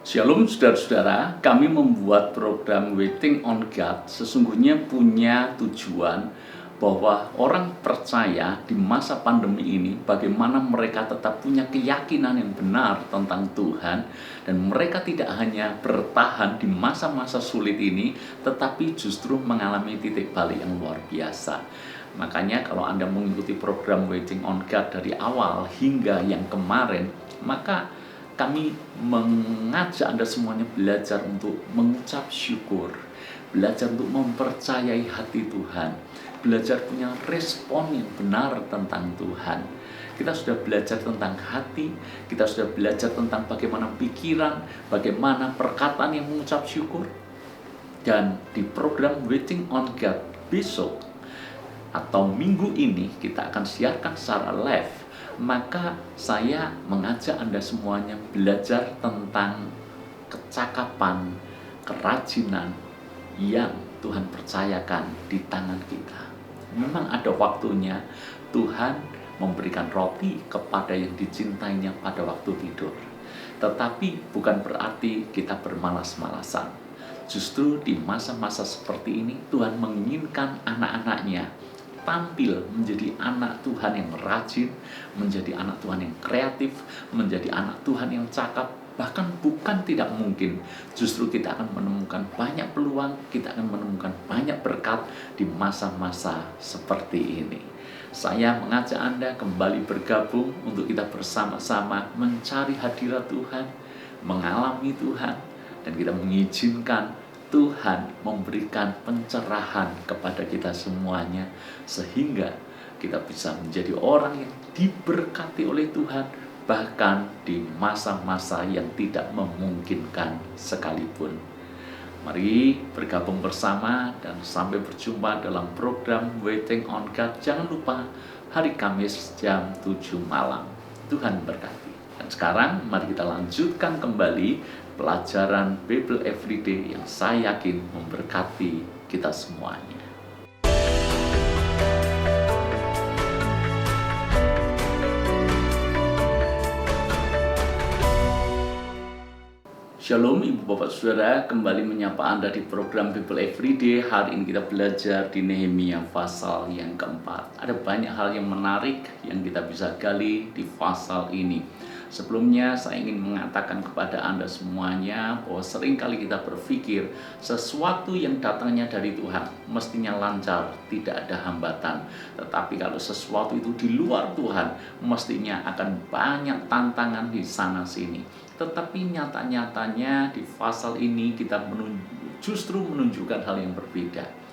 Shalom saudara-saudara, kami membuat program Waiting on God sesungguhnya punya tujuan bahwa orang percaya di masa pandemi ini bagaimana mereka tetap punya keyakinan yang benar tentang Tuhan, dan mereka tidak hanya bertahan di masa-masa sulit ini tetapi justru mengalami titik balik yang luar biasa. Makanya kalau Anda mengikuti program Waiting on God dari awal hingga yang kemarin, maka kami mengajak Anda semuanya belajar untuk mengucap syukur, belajar untuk mempercayai hati Tuhan, belajar punya respon yang benar tentang Tuhan. Kita sudah belajar tentang hati, kita sudah belajar tentang bagaimana pikiran, bagaimana perkataan yang mengucap syukur. Dan di program Waiting on God besok atau minggu ini kita akan siarkan secara live. Maka saya mengajak Anda semuanya belajar tentang kecakapan, kerajinan yang Tuhan percayakan di tangan kita. Memang ada waktunya Tuhan memberikan roti kepada yang dicintainya pada waktu tidur. Tetapi bukan berarti kita bermalas-malasan. Justru di masa-masa seperti ini Tuhan menginginkan anak-anaknya tampil menjadi anak Tuhan yang rajin, menjadi anak Tuhan yang kreatif, menjadi anak Tuhan yang cakap. Bahkan bukan tidak mungkin, justru kita akan menemukan banyak peluang, kita akan menemukan banyak berkat di masa-masa seperti ini. Saya mengajak Anda kembali bergabung untuk kita bersama-sama mencari hadirat Tuhan, mengalami Tuhan, dan kita mengizinkan Tuhan memberikan pencerahan kepada kita semuanya, sehingga kita bisa menjadi orang yang diberkati oleh Tuhan, bahkan di masa-masa yang tidak memungkinkan sekalipun. Mari bergabung bersama dan sampai berjumpa dalam program Waiting on God. Jangan lupa hari Kamis jam 7 malam. Tuhan berkati. Dan sekarang mari kita lanjutkan kembali pelajaran Bible Everyday yang saya yakin memberkati kita semuanya. Shalom Ibu Bapak Saudara, kembali menyapa Anda di program Bible Everyday. Hari ini kita belajar di Nehemia pasal yang keempat. Ada banyak hal yang menarik yang kita bisa gali di pasal ini. Sebelumnya saya ingin mengatakan kepada Anda semuanya bahwa seringkali kita berpikir sesuatu yang datangnya dari Tuhan mestinya lancar, tidak ada hambatan. Tetapi kalau sesuatu itu di luar Tuhan, mestinya akan banyak tantangan di sana sini. Tetapi nyata-nyatanya di pasal ini kita justru menunjukkan hal yang berbeda.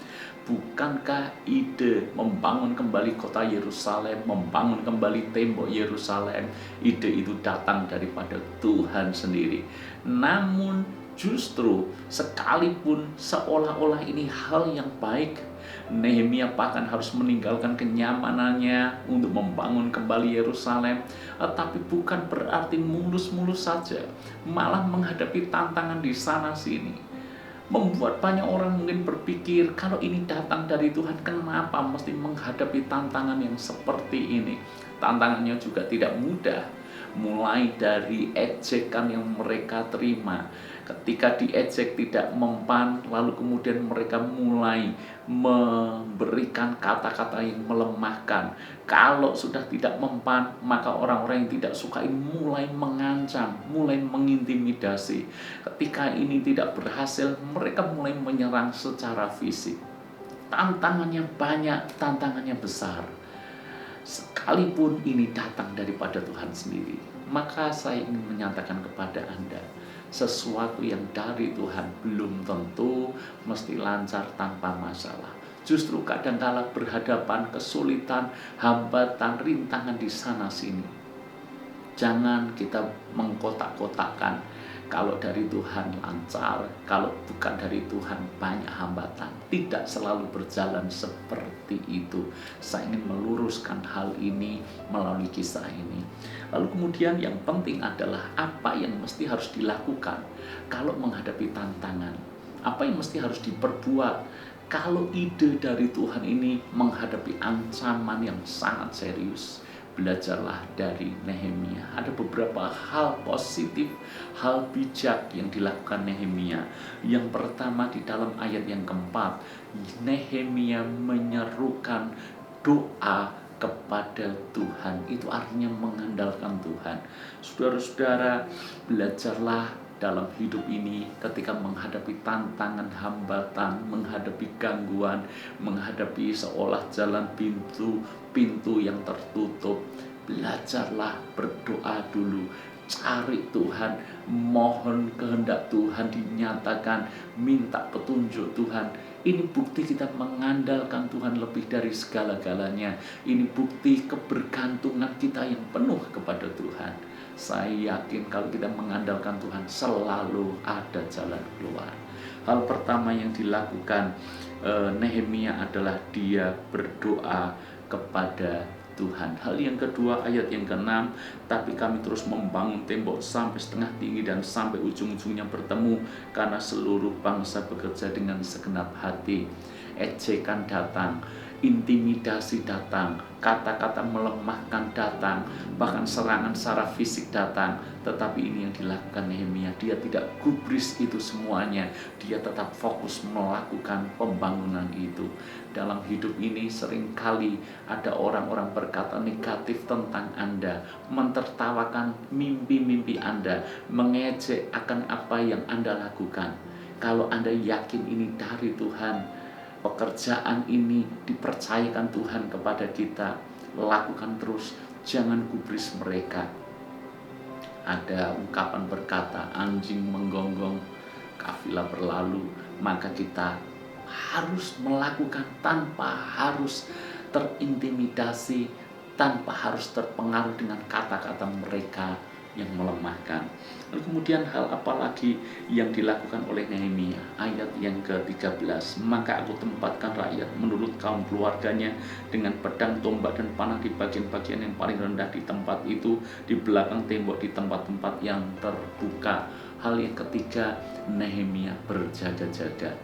Bukankah ide membangun kembali kota Yerusalem, membangun kembali tembok Yerusalem, ide itu datang daripada Tuhan sendiri. Namun justru sekalipun seolah-olah ini hal yang baik, Nehemia bahkan harus meninggalkan kenyamanannya untuk membangun kembali Yerusalem. Tapi bukan berarti mulus-mulus saja, malah menghadapi tantangan di sana sini. Membuat banyak orang mungkin berpikir, kalau ini datang dari Tuhan, kenapa mesti menghadapi tantangan yang seperti ini? Tantangannya juga tidak mudah, mulai dari ejekan yang mereka terima. Ketika diejek tidak mempan, lalu kemudian mereka mulai memberikan kata-kata yang melemahkan. Kalau sudah tidak mempan, maka orang-orang yang tidak suka ini mulai mengancam, mulai mengintimidasi. Ketika ini tidak berhasil, mereka mulai menyerang secara fisik. Tantangannya banyak, tantangannya besar. Sekalipun ini datang daripada Tuhan sendiri, maka saya ingin menyatakan kepada Anda, sesuatu yang dari Tuhan belum tentu mesti lancar tanpa masalah. Justru kadangkala berhadapan kesulitan, hambatan, rintangan di sana sini. Jangan kita mengkotak-kotakkan. Kalau dari Tuhan lancar, kalau bukan dari Tuhan banyak hambatan. Tidak selalu berjalan seperti itu. Saya ingin meluruskan hal ini melalui kisah ini. Lalu kemudian yang penting adalah apa yang mesti harus dilakukan kalau menghadapi tantangan. Apa yang mesti harus diperbuat kalau ide dari Tuhan ini menghadapi ancaman yang sangat serius. Belajarlah dari Nehemia. Ada beberapa hal positif, hal bijak yang dilakukan Nehemia. Yang pertama, di dalam ayat yang keempat, Nehemia menyerukan doa kepada Tuhan. Itu artinya mengandalkan Tuhan. Saudara-saudara, belajarlah dalam hidup ini ketika menghadapi tantangan, hambatan, menghadapi gangguan, menghadapi seolah jalan pintu yang tertutup. Belajarlah berdoa dulu, cari Tuhan, mohon kehendak Tuhan dinyatakan, minta petunjuk Tuhan. Ini bukti kita mengandalkan Tuhan lebih dari segala-galanya. Ini bukti kebergantungan kita yang penuh kepada Tuhan. Saya yakin kalau kita mengandalkan Tuhan, selalu ada jalan keluar. Hal pertama yang dilakukan Nehemia adalah dia berdoa kepada Tuhan. Hal yang kedua, ayat yang ke-6, tapi kami terus membangun tembok sampai setengah tinggi dan sampai ujung-ujungnya bertemu, karena seluruh bangsa bekerja dengan segenap hati. Ejekan datang, intimidasi datang, kata-kata melemahkan datang, bahkan serangan secara fisik datang. Tetapi ini yang dilakukan Nehemia, dia tidak gubris itu semuanya, dia tetap fokus melakukan pembangunan itu. Dalam hidup ini seringkali ada orang-orang berkata negatif tentang Anda, mentertawakan mimpi-mimpi Anda, mengejek akan apa yang Anda lakukan. Kalau Anda yakin ini dari Tuhan, pekerjaan ini dipercayakan Tuhan kepada kita, lakukan terus, jangan gubris mereka. Ada ungkapan berkata, anjing menggonggong, kafilah berlalu, maka kita harus melakukan tanpa harus terintimidasi, tanpa harus terpengaruh dengan kata-kata mereka yang melemahkan. Lalu kemudian hal apa lagi yang dilakukan oleh Nehemia? Ayat yang ke-13, maka aku tempatkan rakyat menurut kaum keluarganya dengan pedang, tombak, dan panah di bagian-bagian yang paling rendah di tempat itu, di belakang tembok, di tempat-tempat yang terbuka. Hal yang ketiga, Nehemia berjaga-jaga.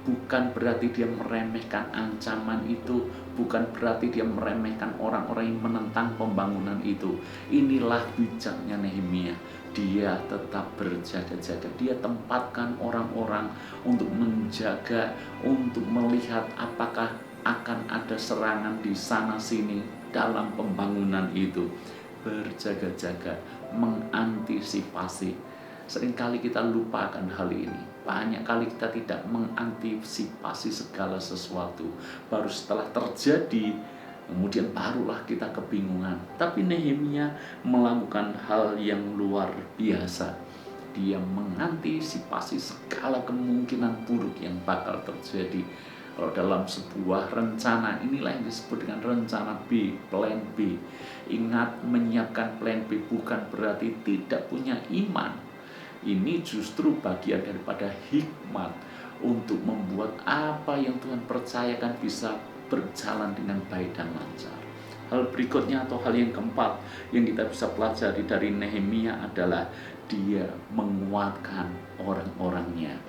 Bukan berarti dia meremehkan ancaman itu, bukan berarti dia meremehkan orang-orang yang menentang pembangunan itu. Inilah bijaknya Nehemia. Dia tetap berjaga-jaga. Dia tempatkan orang-orang untuk menjaga, untuk melihat apakah akan ada serangan di sana sini dalam pembangunan itu. Berjaga-jaga, mengantisipasi. Seringkali kita lupakan hal ini. Banyak kali kita tidak mengantisipasi segala sesuatu. Baru setelah terjadi, kemudian barulah kita kebingungan. Tapi Nehemia melakukan hal yang luar biasa. Dia mengantisipasi segala kemungkinan buruk yang bakal terjadi. Kalau dalam sebuah rencana, inilah yang disebut dengan rencana B, plan B. Ingat, menyiapkan plan B bukan berarti tidak punya iman. Ini justru bagian daripada hikmat untuk membuat apa yang Tuhan percayakan bisa berjalan dengan baik dan lancar. Hal berikutnya atau hal yang keempat yang kita bisa pelajari dari Nehemia adalah dia menguatkan orang-orangnya.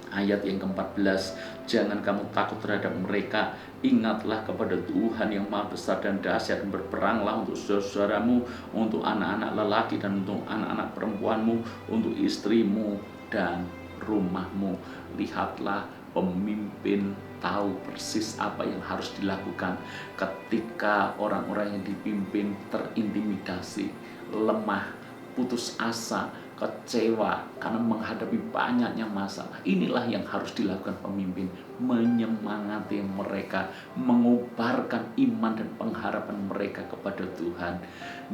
Ayat yang ke-14, jangan kamu takut terhadap mereka, ingatlah kepada Tuhan yang maha besar dan dahsyat, dan berperanglah untuk saudara-saudaramu, untuk anak-anak lelaki dan untuk anak-anak perempuanmu, untuk istrimu dan rumahmu. Lihatlah, pemimpin tahu persis apa yang harus dilakukan ketika orang-orang yang dipimpin terintimidasi, lemah, putus asa, kecewa karena menghadapi banyaknya masalah. Inilah yang harus dilakukan pemimpin, menyemangati mereka, mengubarkan iman dan pengharapan mereka kepada Tuhan.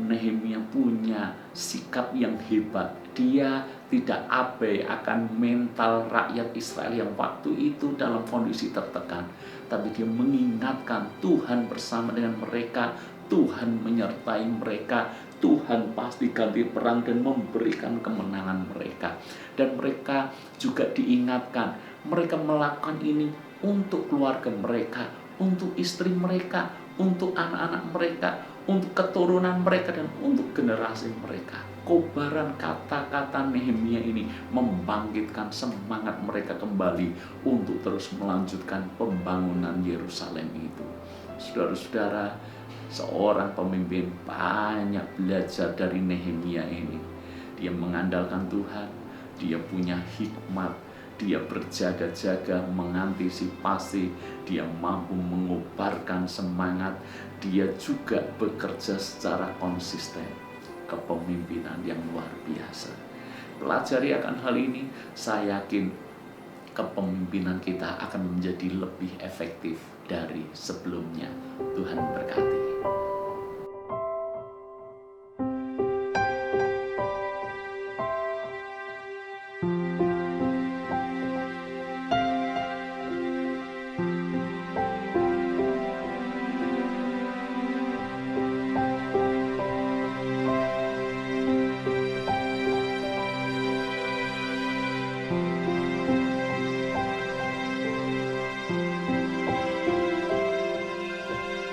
Nehemia punya sikap yang hebat. Dia tidak abai akan mental rakyat Israel yang waktu itu dalam kondisi tertekan, tapi dia mengingatkan Tuhan bersama dengan mereka, Tuhan menyertai mereka, Tuhan pasti ganti perang dan memberikan kemenangan mereka. Dan mereka juga diingatkan, mereka melakukan ini untuk keluarga mereka, untuk istri mereka, untuk anak-anak mereka, untuk keturunan mereka, dan untuk generasi mereka. Kobaran kata-kata Nehemia ini membangkitkan semangat mereka kembali untuk terus melanjutkan pembangunan Yerusalem itu. Saudara-saudara, Seorang pemimpin banyak belajar dari Nehemia ini. Dia mengandalkan Tuhan, dia punya hikmat, dia berjaga-jaga mengantisipasi, dia mampu mengobarkan semangat, dia juga bekerja secara konsisten. Kepemimpinan yang luar biasa. Pelajari akan hal ini, saya yakin kepemimpinan kita akan menjadi lebih efektif dari sebelumnya. Tuhan berkati.